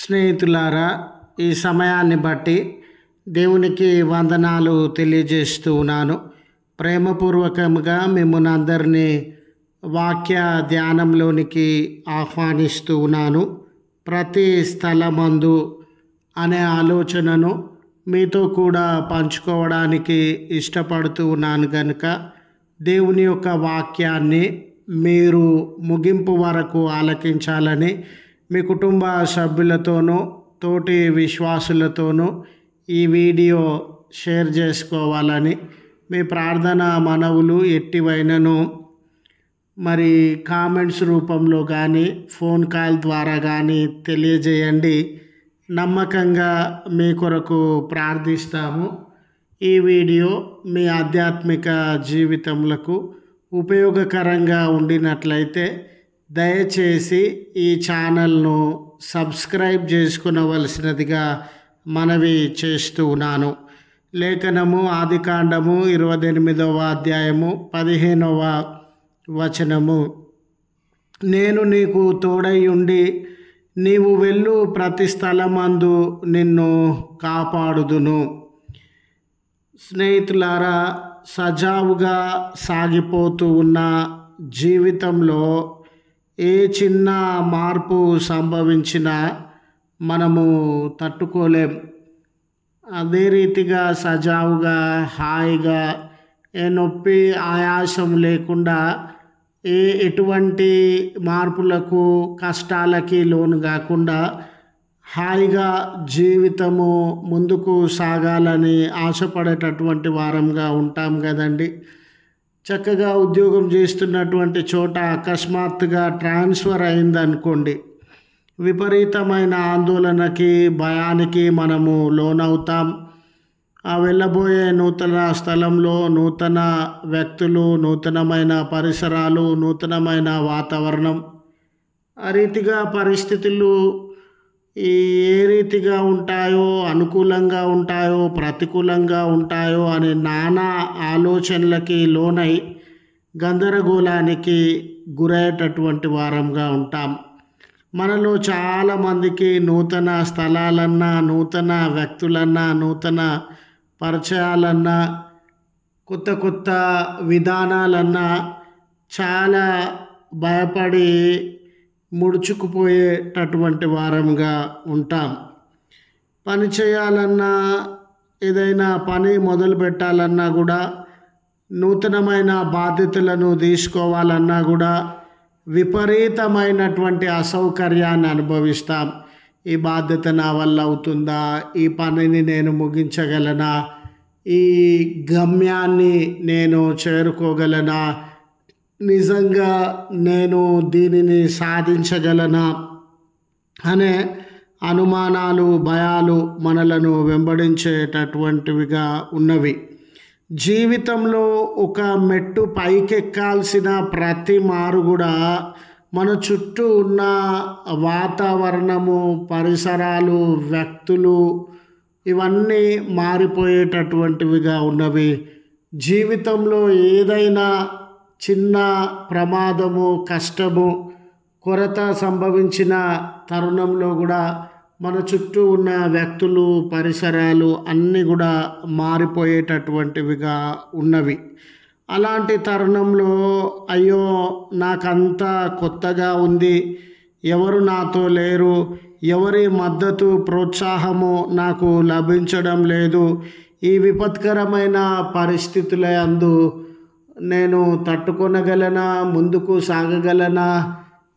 స్నేహితులారా, ఈ సమయాన్ని బట్టి దేవునికి వందనాలు తెలియజేస్తూ ఉన్నాను. ప్రేమపూర్వకంగా మిమ్మల్ని అందరినీ వాక్య ధ్యానంలోనికి ఆహ్వానిస్తూ ఉన్నాను. ప్రతి స్థలమందు అనే ఆలోచనను మీతో కూడా పంచుకోవడానికి ఇష్టపడుతూ ఉన్నాను కనుక దేవుని యొక్క వాక్యాన్ని మీరు ముగింపు వరకు ఆలకించాలని మీ కుటుంబ సభ్యులతోనూ తోటి విశ్వాసులతోనూ ఈ వీడియో షేర్ చేసుకోవాలని మీ ప్రార్థన మనవులు ఎట్టివైనను మరి కామెంట్స్ రూపంలో కానీ ఫోన్ కాల్ ద్వారా కానీ తెలియజేయండి. నమ్మకంగా మీ కొరకు ప్రార్థిస్తాము. ఈ వీడియో మీ ఆధ్యాత్మిక జీవితములకు ఉపయోగకరంగా ఉండినట్లయితే దయచేసి ఈ ఛానల్ను సబ్స్క్రైబ్ చేసుకునవలసినదిగా మనవి చేస్తూ ఉన్నాను. లేఖనము ఆదికాండము 28వ అధ్యాయము 15వ వచనము. నేను నీకు తోడై ఉండి నీవు వెళ్ళు ప్రతి స్థలమందు నిన్ను కాపాడుదును. స్నేహితులారా, సజావుగా సాగిపోతూ ఉన్న జీవితంలో ఏ చిన్న మార్పు సంభవించినా మనము తట్టుకోలేం. అదే రీతిగా సజావుగా హాయిగా ఏ నొప్పి ఆయాసం లేకుండా ఎటువంటి మార్పులకు కష్టాలకి లోను కాకుండా హాయిగా జీవితము ముందుకు సాగాలని ఆశపడేటటువంటి వారంగా ఉంటాం కదండి. చక్కగా ఉద్యోగం చేస్తున్నటువంటి చోట అకస్మాత్తుగా ట్రాన్స్ఫర్ అయిందనుకోండి, విపరీతమైన ఆందోళనకి భయానికి మనము లోనవుతాం. ఆ వెళ్ళబోయే నూతన స్థలంలో నూతన వ్యక్తులు, నూతనమైన పరిసరాలు, నూతనమైన వాతావరణం, ఆ రీతిగా పరిస్థితులు ఏ రీతిగా ఉంటాయో, అనుకూలంగా ఉంటాయో ప్రతికూలంగా ఉంటాయో అనే నానా ఆలోచనలకి లోనై గందరగోళానికి గురయ్యేటటువంటి వారంగా ఉంటాం. మనలో చాలామందికి నూతన స్థలాలన్నా, నూతన వ్యక్తులన్నా, నూతన పరిచయాలన్నా, కొత్త కొత్త విధానాలన్నా చాలా భయపడి ముడుచుకుపోయేటటువంటి వారంగా ఉంటాం. పని చేయాలన్నా, ఏదైనా పని మొదలు పెట్టాలన్నా కూడా, నూతనమైన బాధ్యతలను తీసుకోవాలన్నా కూడా విపరీతమైనటువంటి అసౌకర్యాన్ని అనుభవిస్తాం. ఈ బాధ్యత నా వల్ల అవుతుందా? ఈ పనిని నేను ముగించగలనా? ఈ గమ్యాన్ని నేను చేరుకోగలనా? నిజంగా నేను దీనిని సాధించగలనా అనే అనుమానాలు, భయాలు మనలను వెంబడించేటటువంటివిగా ఉన్నవి. జీవితంలో ఒక మెట్టు పైకెక్కాల్సిన ప్రతి మారు కూడా మన చుట్టూ ఉన్న వాతావరణము, పరిసరాలు, వ్యక్తులు ఇవన్నీ మారిపోయేటటువంటివిగా ఉన్నవి. జీవితంలో ఏదైనా చిన్న ప్రమాదము, కష్టము, కొరత సంభవించిన తరుణంలో కూడా మన చుట్టూ ఉన్న వ్యక్తులు, పరిసరాలు అన్నీ కూడా మారిపోయేటటువంటివిగా ఉన్నవి. అలాంటి తరుణంలో అయ్యో నాకంతా కొత్తగా ఉంది, ఎవరు నాతో లేరు, ఎవరి మద్దతు ప్రోత్సాహము నాకు లభించడం లేదు, ఈ విపత్కరమైన పరిస్థితుల యందు నేను తట్టుకొనగలనా, ముందుకు సాగగలనా,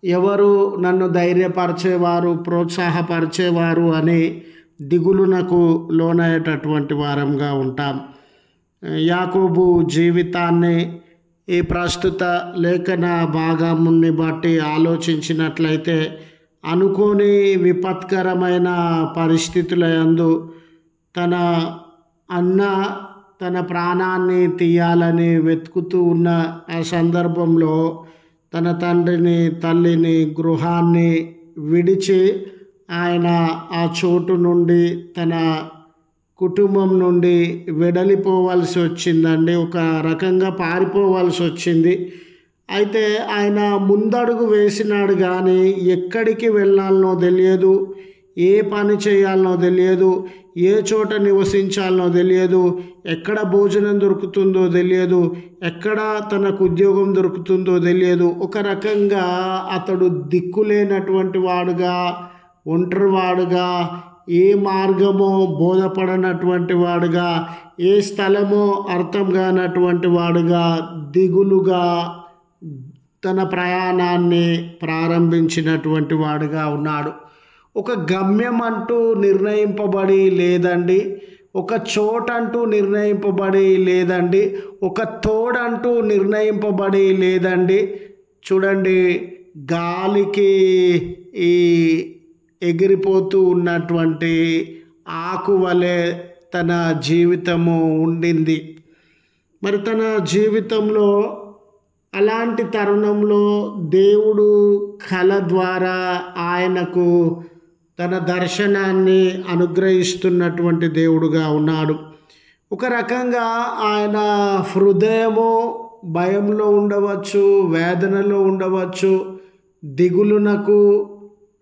ఎవరు నన్ను ధైర్యపరిచేవారు, ప్రోత్సాహపరిచేవారు అని దిగులునకు లోనయ్యేటటువంటి వారంగా ఉంటాం. యాకోబు జీవితాన్ని ఈ ప్రస్తుత లేఖన భాగాన్ని బట్టి ఆలోచించినట్లయితే అనుకోని విపత్కరమైన పరిస్థితుల యందు తన అన్న తన ప్రాణాన్ని తీయాలని వెతుకుతూ ఉన్న ఆ సందర్భంలో తన తండ్రిని, తల్లిని, గృహాన్ని విడిచి ఆయన ఆ చోటు నుండి, తన కుటుంబం నుండి వెడలిపోవాల్సి వచ్చిందండి. ఒక రకంగా పారిపోవాల్సి వచ్చింది. అయితే ఆయన ముందడుగు వేసినాడు కానీ ఎక్కడికి వెళ్ళాలనో తెలియదు, ఏ పని చేయాలనో తెలియదు, ఏ చోట నివసించాలనో తెలియదు, ఎక్కడ భోజనం దొరుకుతుందో తెలియదు, ఎక్కడ తనకు ఉద్యోగం దొరుకుతుందో తెలియదు. ఒక రకంగా అతడు దిక్కులేనటువంటి వాడుగా, ఒంటరివాడుగా, ఏ మార్గమో బోధపడనటువంటి వాడుగా, ఏ స్థలమో అర్థం కానటువంటి వాడుగా, దిగులుగా తన ప్రయాణాన్ని ప్రారంభించినటువంటి వాడుగా ఉన్నాడు. ఒక గమ్యం అంటూ నిర్ణయింపబడి లేదండి, ఒక చోటంటూ నిర్ణయింపబడి లేదండి, ఒక తోడంటూ నిర్ణయింపబడి లేదండి. చూడండి, గాలికి ఈ ఎగిరిపోతూ ఉన్నటువంటి ఆకు వలె తన జీవితము ఉండింది. మరి తన జీవితంలో అలాంటి తరుణంలో దేవుడు కళ ద్వారా ఆయనకు తన దర్శనాన్ని అనుగ్రహిస్తున్నటువంటి దేవుడుగా ఉన్నాడు. ఒక రకంగా ఆయన హృదయము భయంలో ఉండవచ్చు, వేదనలో ఉండవచ్చు, దిగులునకు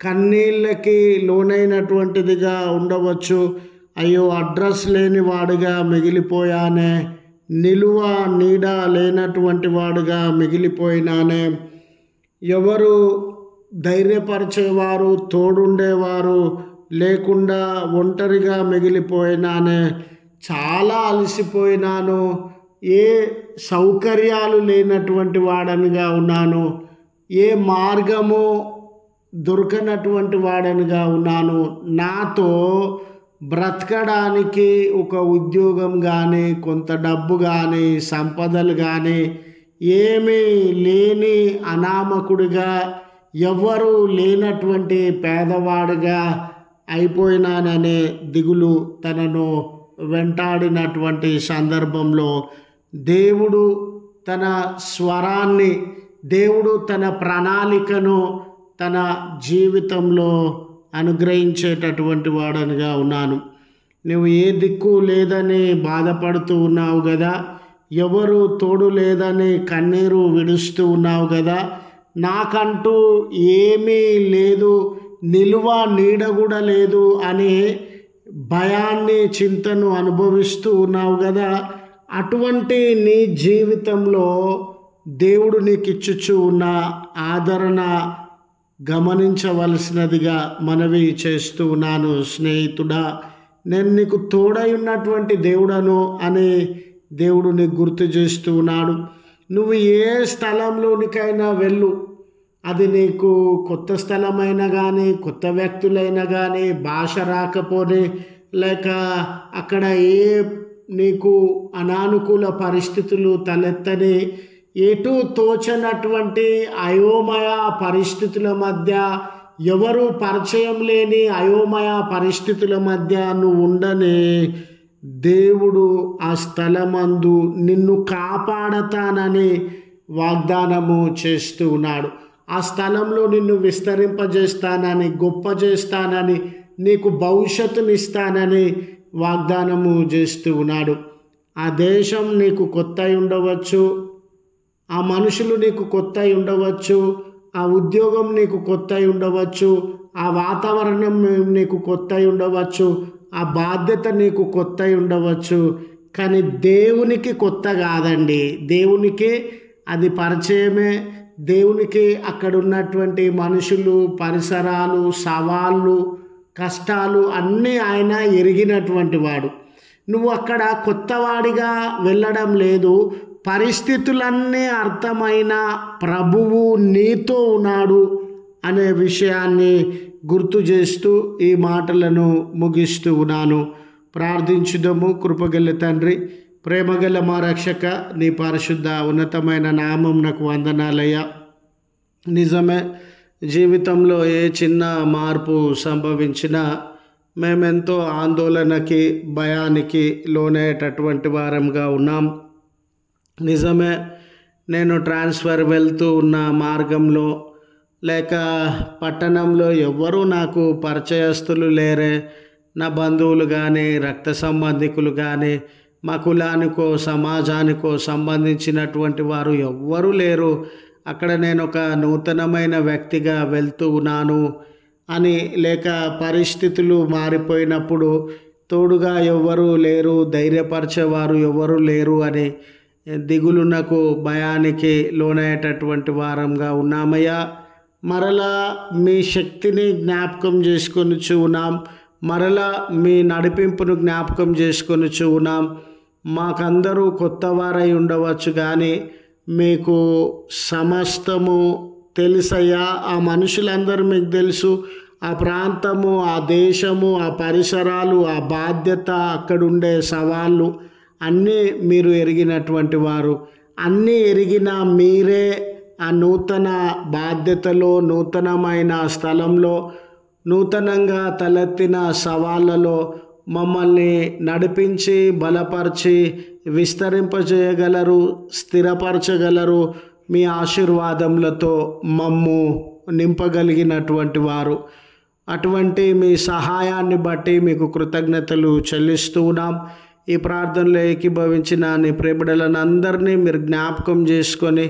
కన్నీళ్ళకి లోనైనటువంటిదిగా ఉండవచ్చు. అయ్యో, అడ్రస్ లేని వాడుగా మిగిలిపోయానే, నిలువ నీడ లేనటువంటి వాడుగా మిగిలిపోయినానే, ఎవరు ధైర్యపరిచేవారు, తోడుండేవారు లేకుండా ఒంటరిగా మిగిలిపోయినానే, చాలా అలసిపోయినాను, ఏ సౌకర్యాలు లేనటువంటి వాడనిగా ఉన్నాను, ఏ మార్గము దొరకనటువంటి వాడనిగా ఉన్నాను, నాతో బ్రతకడానికి ఒక ఉద్యోగం కానీ, కొంత డబ్బు కానీ, సంపదలు కానీ ఏమీ లేని అనామకుడిగా, ఎవ్వరూ లేనటువంటి పేదవాడిగా అయిపోయినాననే దిగులు తనను వెంటాడినటువంటి సందర్భంలో దేవుడు తన స్వరాన్ని, దేవుడు తన ప్రణాళికను తన జీవితంలో అనుగ్రహించేటటువంటి వాడనిగా ఉన్నాను. నువ్వు ఏ దిక్కు లేదని బాధపడుతూ ఉన్నావు కదా, ఎవరు తోడు లేదని కన్నీరు విడుస్తూ ఉన్నావు కదా, నాకంటూ ఏమీ లేదు, నిలువ నీడ కూడా లేదు అని భయాన్ని, చింతను అనుభవిస్తూ ఉన్నావు కదా, అటువంటి నీ జీవితంలో దేవుడు నీకు ఇచ్చుచూ ఉన్న ఆదరణ గమనించవలసినదిగా మనవి చేస్తూ ఉన్నాను. స్నేహితుడా, నేను నీకు తోడై ఉన్నటువంటి దేవుడను అని దేవుడు నీకు గుర్తు చేస్తూ ఉన్నాడు. నువ్వు ఏ స్థలంలోనికైనా వెళ్ళు, అది నీకు కొత్త స్థలమైనా కానీ, కొత్త వ్యక్తులైనా కానీ, భాష రాకపోని, లేక అక్కడ ఏ నీకు అనానుకూల పరిస్థితులు తలెత్తని, ఎటు తోచనటువంటి అయోమయ పరిస్థితుల మధ్య, ఎవరు పరిచయం లేని అయోమయ పరిస్థితుల మధ్య నువ్వు ఉండని, దేవుడు ఆ స్థలమందు నిన్ను కాపాడతానని వాగ్దానము చేస్తూ ఉన్నాడు. ఆ స్థలంలో నిన్ను విస్తరింపజేస్తానని, గొప్ప చేస్తానని, నీకు భవిష్యత్తునిస్తానని వాగ్దానము చేస్తూ ఉన్నాడు. ఆ దేశం నీకు కొత్త ఉండవచ్చు, ఆ మనుషులు నీకు కొత్త ఉండవచ్చు, ఆ ఉద్యోగం నీకు కొత్త ఉండవచ్చు, ఆ వాతావరణం నీకు కొత్త ఉండవచ్చు, ఆ బాధ్యత నీకు కొత్త ఉండవచ్చు. కానీ దేవునికి కొత్త కాదండి. దేవునికి అది పరిచయమే. దేవునికి అక్కడ ఉన్నటువంటి మనుషులు, పరిసరాలు, సవాళ్ళు, కష్టాలు అన్నీ ఆయన ఎరిగినటువంటి వాడు. నువ్వు అక్కడ కొత్తవాడిగా వెళ్ళడం లేదు. పరిస్థితులన్నీ అర్థమైన ప్రభువు నీతో ఉన్నాడు అనే విషయాన్ని గుర్తు చేస్తూ ఈ మాటలను ముగిస్తూ ఉన్నాను. ప్రార్థించుదాము. కృపగల తండ్రి, ప్రేమగల మా రక్షక, నీ పరిశుద్ధ ఉన్నతమైన నామం నాకు వందనాలయ్యా. నిజమే, జీవితంలో ఏ చిన్న మార్పు సంభవించినా మేమెంతో ఆందోళనకి, భయానికి లోనయ్యేటటువంటి వారంగా ఉన్నాం. నిజమే, నేను ట్రాన్స్ఫర్ వెళ్తూ ఉన్న మార్గంలో లేక పట్టణంలో ఎవ్వరూ నాకు పరిచయస్తులు లేరే. నా బంధువులు కానీ, రక్త సంబంధికులు కానీ, మా కులానికో సమాజానికో సంబంధించినటువంటి వారు ఎవ్వరూ లేరు. అక్కడ నేను ఒక నూతనమైన వ్యక్తిగా వెళ్తూ ఉన్నాను. అని, లేక పరిస్థితులు మారిపోయినప్పుడు తోడుగా ఎవ్వరూ లేరు, ధైర్యపరిచేవారు ఎవ్వరూ లేరు అని దిగులునకు, భయానికి లోనయ్యేటటువంటి వారంగా ఉన్నామయ్యా. మరలా మీ శక్తిని జ్ఞాపకం చేసుకొనుచు ఉన్నాం. మరలా మీ నడిపింపును జ్ఞాపకం చేసుకొనుచు ఉన్నాం. మాకందరూ కొత్త వారై ఉండవచ్చు, కానీ మీకు సమస్తము తెలుసయ్యా. ఆ మనుషులందరూ మీకు తెలుసు. ఆ ప్రాంతము, ఆ దేశము, ఆ పరిసరాలు, ఆ బాధ్యత, అక్కడుండే సవాళ్ళు అన్నీ మీరు ఎరిగినటువంటి వారు. అన్నీ ఎరిగిన మీరే ఆ నూతన బాధ్యతలో, నూతనమైన స్థలంలో, నూతనంగా తలెత్తిన సవాళ్ళలో మమ్మల్ని నడిపించి, బలపరిచి, విస్తరింపజేయగలరు, స్థిరపరచగలరు. మీ ఆశీర్వాదములతో మమ్ము నింపగలిగినటువంటి వారు. అటువంటి మీ సహాయాన్ని బట్టి మీకు కృతజ్ఞతలు చెల్లిస్తూ ఉన్నాం. ఈ ప్రార్థనలో ఏకీభవించిన నీ ప్రియబిడ్డలను అందరినీ మీరు జ్ఞాపకం చేసుకొని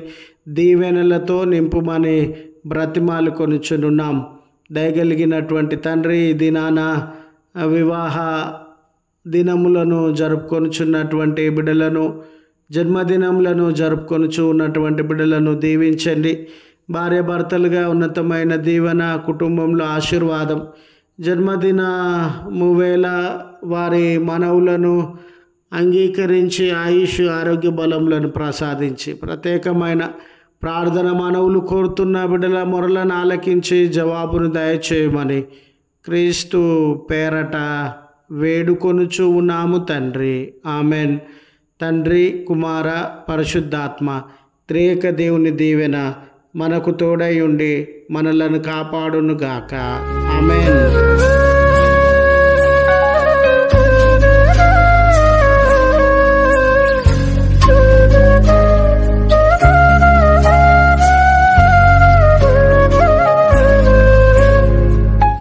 దీవెనలతో నింపుమని బ్రతిమాలు కొనుచున్నాం. దయగలిగినటువంటి తండ్రి, ఈ దినాన వివాహ దినములను జరుపుకొనుచున్నటువంటి బిడ్డలను, జన్మదినములను జరుపుకొనుచు ఉన్నటువంటి బిడ్డలను దీవించండి. భార్యాభర్తలుగా ఉన్నతమైన దీవెన, కుటుంబంలో ఆశీర్వాదం, జన్మదినము వేళ వారి మనవులను అంగీకరించి ఆయుష్, ఆరోగ్య బలములను ప్రసాదించి, ప్రత్యేకమైన ప్రార్థన మనవులు కోరుతున్న బిడ్డల మొరలను ఆలకించి జవాబును దయచేయమని క్రీస్తు పేరట వేడుకొనుచు ఉన్నాము తండ్రి. ఆమెన్. తండ్రి, కుమార, పరిశుద్ధాత్మ త్రియేక దేవుని దీవెన మనకు తోడై ఉండి మనలను కాపాడునుగాక. ఆమెన్.